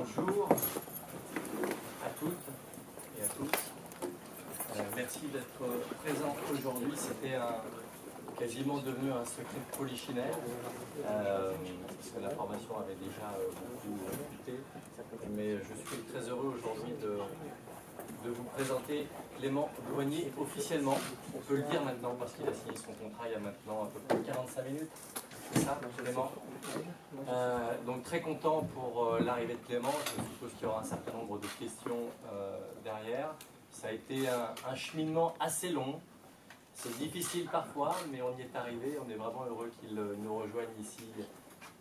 Bonjour à toutes et à tous. Merci d'être présents aujourd'hui. C'était quasiment devenu un secret de polichinelle, parce que la formation avait déjà beaucoup coûté. Mais je suis très heureux aujourd'hui de vous présenter Clément Douanier officiellement. On peut le dire maintenant parce qu'il a signé son contrat il y a maintenant à peu près 45 minutes. C'est ça, Clément? Donc très content pour l'arrivée de Clément. Je suppose qu'il y aura un certain nombre de questions derrière. Ça a été un cheminement assez long. C'est difficile parfois, mais on y est arrivé. On est vraiment heureux qu'il nous rejoigne ici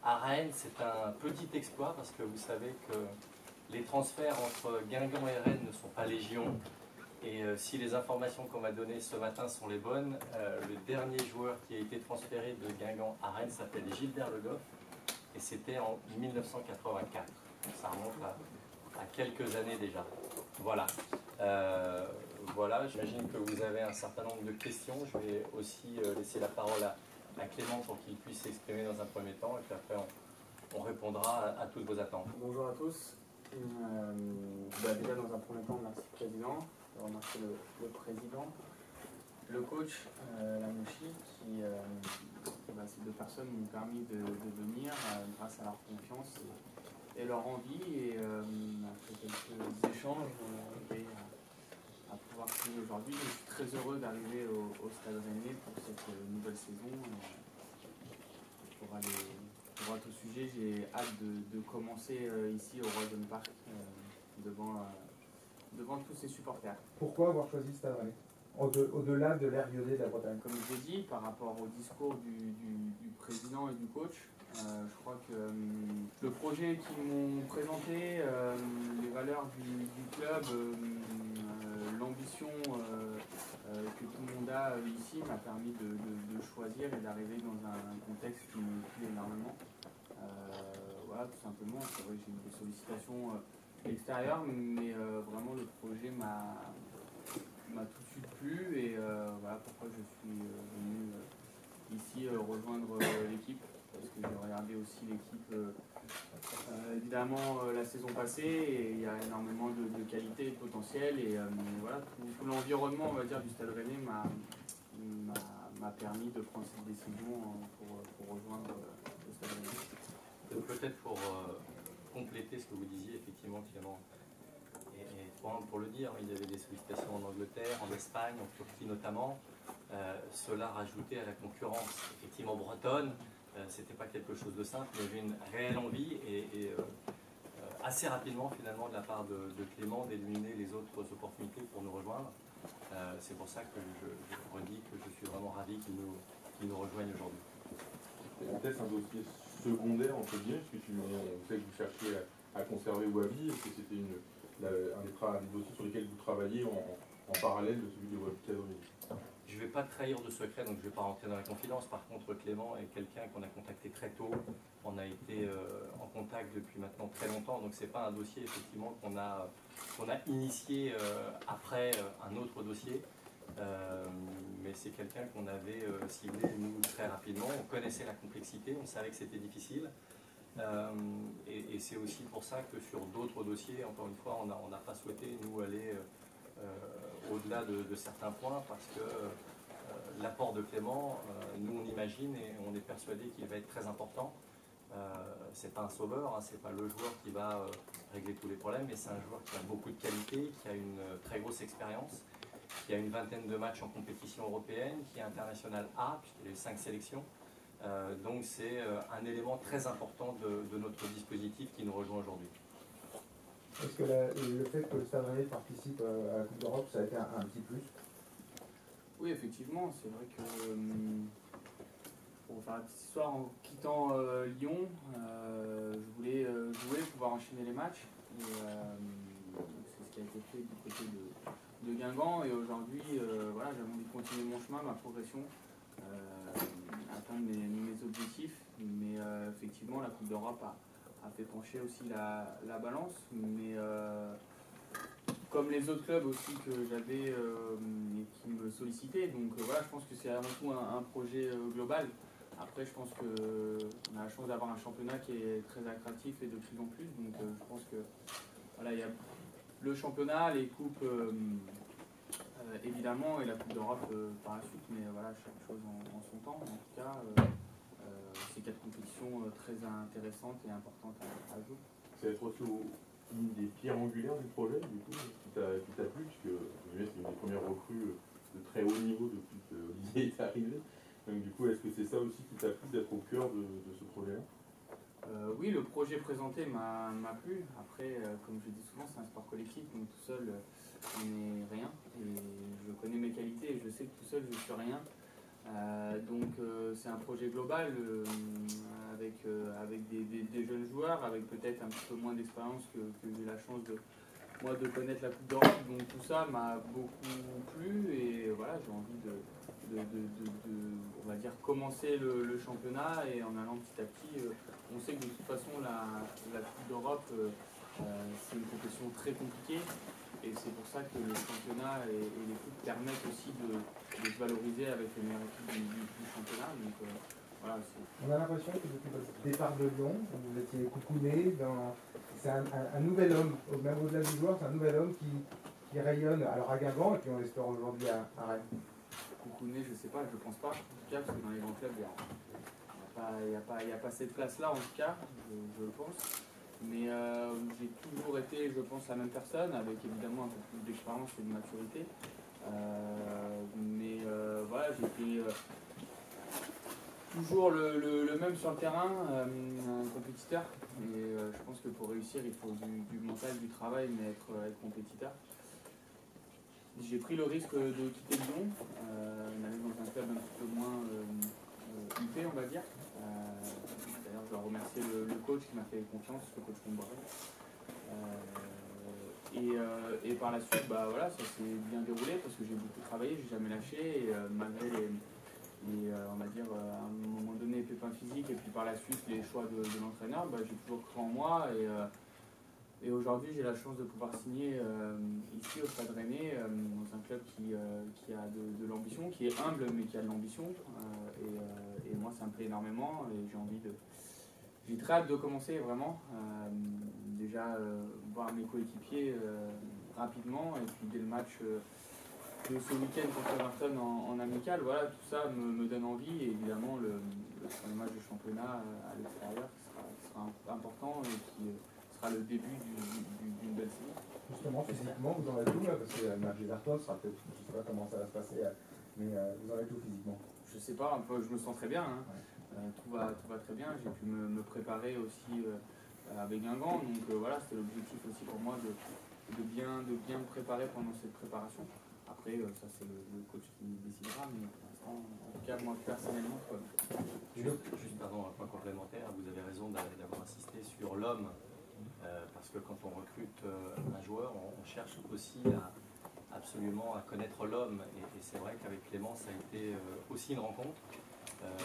à Rennes. C'est un petit exploit parce que vous savez que les transferts entre Guingamp et Rennes ne sont pas légion. Et si les informations qu'on m'a données ce matin sont les bonnes, le dernier joueur qui a été transféré de Guingamp à Rennes s'appelle Gilbert Le Goff. Et c'était en 1984. Donc ça remonte à quelques années déjà. Voilà. Voilà, j'imagine que vous avez un certain nombre de questions. Je vais aussi laisser la parole à Clément pour qu'il puisse s'exprimer dans un premier temps. Et puis après, on répondra à toutes vos attentes. Bonjour à tous. Déjà dans un premier temps, merci Président. Je remercie le Président, le coach, la Mouchi, ces deux personnes m'ont permis de venir grâce à leur confiance et leur envie. Et après quelques échanges, on est à pouvoir signer aujourd'hui. Je suis très heureux d'arriver au Stade Rennais pour cette nouvelle saison. Pour être au sujet, j'ai hâte de commencer ici au Roison Park devant tous ces supporters. Pourquoi avoir choisi Stade Rennais au-delà de l'ère lyonnais de la Bretagne? Comme je l'ai dit, par rapport au discours du président et du coach, je crois que le projet qu'ils m'ont présenté, les valeurs du club, l'ambition que tout le monde a ici m'a permis de choisir et d'arriver dans un contexte qui me plaît énormément. Voilà, tout simplement. C'est vrai que j'ai eu des sollicitations extérieures, mais vraiment le projet m'a tout de suite plu et voilà pourquoi je suis venu ici rejoindre l'équipe, parce que j'ai regardé aussi l'équipe évidemment la saison passée et il y a énormément de qualité et de potentiel et voilà, tout l'environnement, on va dire, du Stade Rennais m'a permis de prendre cette décision pour rejoindre le Stade Rennais. Peut-être pour compléter ce que vous disiez, effectivement, Clément, et pour le dire, il y avait des sollicitations en Angleterre, en Espagne, en Turquie notamment. Cela rajouté à la concurrence effectivement bretonne, c'était pas quelque chose de simple, il y avait une réelle envie et assez rapidement finalement de la part de Clément d'éliminer les autres opportunités pour nous rejoindre. C'est pour ça que je redis que je suis vraiment ravi qu'il nous rejoigne aujourd'hui. Peut-être un dossier secondaire entre guillemets, parce que on sait que vous cherchiez à conserver Wabi, est-ce que c'était un des dossiers sur lesquels vous travaillez en parallèle de celui de Wabi Kadri? Je ne vais pas trahir de secret, donc je ne vais pas rentrer dans la confidence. Par contre, Clément est quelqu'un qu'on a contacté très tôt. On a été en contact depuis maintenant très longtemps, donc ce n'est pas un dossier effectivement qu'on a initié après un autre dossier. Mais c'est quelqu'un qu'on avait ciblé, nous, très rapidement. On connaissait la complexité, on savait que c'était difficile. Et c'est aussi pour ça que sur d'autres dossiers, encore une fois, on n'a pas souhaité, nous, aller au-delà de certains points, parce que l'apport de Clément, nous, on imagine et on est persuadé qu'il va être très important. C'est pas un sauveur, hein, c'est pas le joueur qui va régler tous les problèmes, mais c'est un joueur qui a beaucoup de qualité, qui a une très grosse expérience, qui a une vingtaine de matchs en compétition européenne, qui est international A, puisqu'il a eu 5 sélections. Donc c'est un élément très important de notre dispositif qui nous rejoint aujourd'hui. Est-ce que le fait que le Stade Rennais participe à la Coupe d'Europe, ça a été un petit plus? Oui, effectivement, c'est vrai que pour faire la petite histoire, en quittant Lyon, je voulais jouer, pouvoir enchaîner les matchs. C'est ce qui a été fait du côté de Guingamp. Et aujourd'hui, voilà, j'avais envie de continuer mon chemin, ma progression, atteindre mes objectifs. Mais effectivement, la Coupe d'Europe a fait pencher aussi la balance. Mais comme les autres clubs aussi que j'avais et qui me sollicitaient. Donc voilà, je pense que c'est avant tout un projet global. Après, je pense qu'on a la chance d'avoir un championnat qui est très attractif et de plus en plus. Donc, je pense que voilà, il y a le championnat, les coupes évidemment, et la Coupe d'Europe par la suite. Mais voilà, chaque chose en son temps. En tout cas, c'est 4 compétitions très intéressantes et importantes à jouer. C'est être aussi une des pierres angulaires du projet, du coup, qui t'a plu, puisque c'est une des premières recrues de très haut niveau depuis que Olivier est arrivé. Donc du coup, est-ce que c'est ça aussi qui t'a plu d'être au cœur de ce projet-là? Oui, le projet présenté m'a plu. Après, comme je dis souvent, c'est un sport collectif, donc tout seul, on n'est rien. Et je connais mes qualités et je sais que tout seul, je ne suis rien. Donc c'est un projet global avec des jeunes joueurs, avec peut-être un petit peu moins d'expérience que j'ai la chance de connaître la Coupe d'Europe. Donc tout ça m'a beaucoup plu et voilà, j'ai envie de on va dire, commencer le championnat et en allant petit à petit. On sait que de toute façon la Coupe d'Europe c'est une compétition très compliquée. Et c'est pour ça que le championnat et les coupes permettent aussi de se valoriser avec les meilleures équipes du championnat. Donc, voilà, on a l'impression que depuis votre départ de Lyon, vous étiez coucouné dans... C'est un nouvel homme, même au-delà du joueur, c'est un nouvel homme qui rayonne alors à Guingamp et puis on l'espère aujourd'hui à Rennes. Coucouné, je ne sais pas, je ne pense pas, en tout cas, parce que dans les grands clubs, il n'y a pas cette place-là, en tout cas, je le pense. Mais j'ai toujours été, je pense, la même personne, avec évidemment un peu plus d'expérience et de maturité. Mais voilà, j'étais toujours le même sur le terrain, un compétiteur. Et je pense que pour réussir, il faut du mental, du travail, mais être compétiteur. J'ai pris le risque de quitter Lyon, d'aller dans un club un petit peu moins huppé, on va dire. D'ailleurs, je dois remercier le coach qui m'a fait confiance, le coach Comboiré. Et par la suite, bah, voilà, ça s'est bien déroulé parce que j'ai beaucoup travaillé, j'ai jamais lâché. Et malgré on va dire, à un moment donné, pépins physiques et puis par la suite, les choix de l'entraîneur, bah, j'ai toujours cru en moi. Et aujourd'hui, j'ai la chance de pouvoir signer ici au Stade Rennais, dans un club qui a de l'ambition, qui est humble mais qui a de l'ambition. Et moi, ça me plaît énormément et j'ai très hâte de commencer vraiment. Déjà, voir mes coéquipiers rapidement et puis dès le match de ce week-end contre Everton en amical, voilà, tout ça me donne envie. Et évidemment, le premier match de championnat à l'extérieur qui sera important et qui sera le début d'une belle saison. Justement, physiquement, vous en êtes où là? Parce que le match des Everton sera peut-être, je ne sais pas comment ça va se passer, mais vous en êtes où physiquement? Je sais pas, un peu, je me sens très bien. Hein. Tout va très bien. J'ai pu me préparer aussi avec Guingamp. Donc voilà, c'était l'objectif aussi pour moi de bien me préparer pendant cette préparation. Après, ça c'est le coach qui décidera, mais pour l'instant, en tout cas, moi personnellement, Juste pardon, un point complémentaire, vous avez raison d'avoir insisté sur l'homme, parce que quand on recrute un joueur, on cherche aussi absolument à connaître l'homme, et c'est vrai qu'avec Clément, ça a été aussi une rencontre,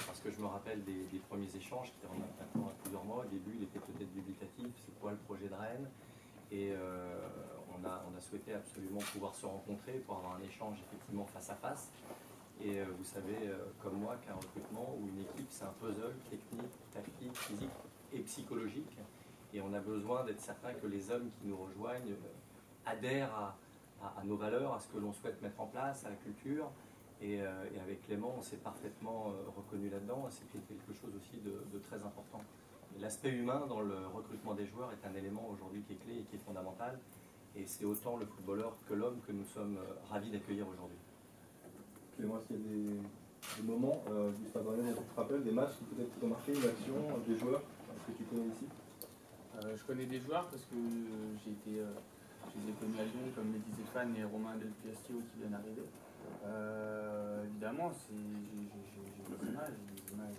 parce que je me rappelle des premiers échanges qui remontent maintenant à plusieurs mois. Au début, il était peut-être dubitatif, c'est quoi le projet de Rennes? Et on a souhaité absolument pouvoir se rencontrer pour avoir un échange effectivement face à face. Et vous savez, comme moi, qu'un recrutement ou une équipe, c'est un puzzle technique, tactique, physique et psychologique. Et on a besoin d'être certain que les hommes qui nous rejoignent adhèrent à nos valeurs, à ce que l'on souhaite mettre en place, à la culture. Et avec Clément, on s'est parfaitement reconnu là-dedans. C'était quelque chose aussi de très important. L'aspect humain dans le recrutement des joueurs est un élément aujourd'hui qui est clé et qui est fondamental. Et c'est autant le footballeur que l'homme que nous sommes ravis d'accueillir aujourd'hui. Clément, est-ce qu'il y a des moments du Stade Rennais dont tu te rappelles, des matchs qui peut-être t'ont marqué, une action, des joueurs que tu connais ici? je connais des joueurs parce que je les ai connus à Lyon comme Mehdi Zéphane et Romain Del Castillo qui viennent d'arriver. Évidemment, j'ai des images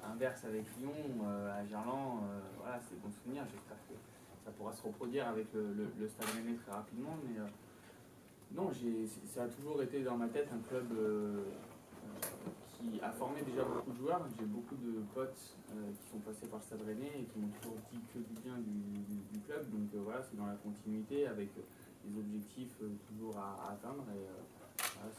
inverses avec Lyon, à Gerland, voilà, c'est des bons souvenirs. J'espère que ça pourra se reproduire avec le Stade Rennais très rapidement. Mais non, ça a toujours été dans ma tête un club qui a formé déjà beaucoup de joueurs. J'ai beaucoup de potes qui sont passés par le Stade Rennais et qui m'ont toujours dit que du bien du club. Donc voilà, c'est dans la continuité avec des objectifs toujours à atteindre. Et voilà,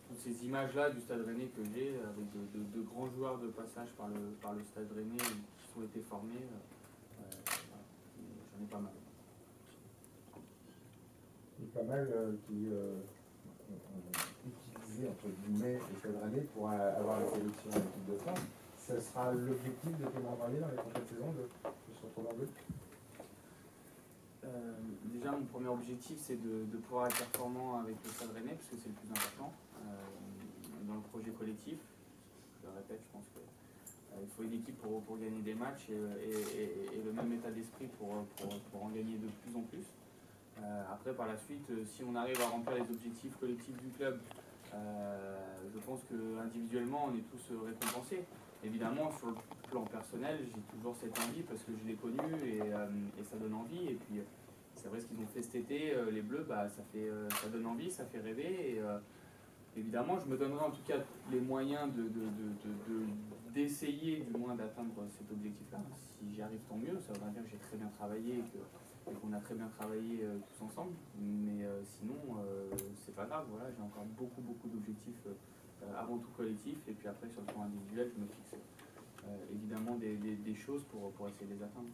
toute ces images-là du Stade Rennais que j'ai, avec de grands joueurs de passage par le Stade Rennais qui ont été formés, voilà, j'en ai pas mal. Il y a pas mal qui ont utilisé entre guillemets le Stade Rennais pour avoir la sélection en équipe de France. Ce sera l'objectif de Clément Grenier dans les prochaines saisons de se retrouver en bleu. Déjà, mon premier objectif, c'est de pouvoir être performant avec le Stade Rennais, parce que c'est le plus important dans le projet collectif. Je le répète, je pense qu'il faut une équipe pour gagner des matchs et le même état d'esprit pour en gagner de plus en plus. Après, par la suite, si on arrive à remplir les objectifs collectifs du club, je pense qu'individuellement, on est tous récompensés. Évidemment, sur le plan personnel, j'ai toujours cette envie parce que je l'ai connu et ça donne envie. Et puis, c'est vrai ce qu'ils ont fait cet été, les Bleus, bah, ça donne envie, ça fait rêver. Et évidemment, je me donnerai en tout cas les moyens d'essayer du moins d'atteindre cet objectif-là. Si j'y arrive, tant mieux. Ça voudra dire que j'ai très bien travaillé et qu'on a très bien travaillé tous ensemble. Mais sinon, c'est pas grave. Voilà, j'ai encore beaucoup d'objectifs. Avant tout collectif, et puis après sur le plan individuel, je me fixe évidemment des choses pour essayer de les atteindre.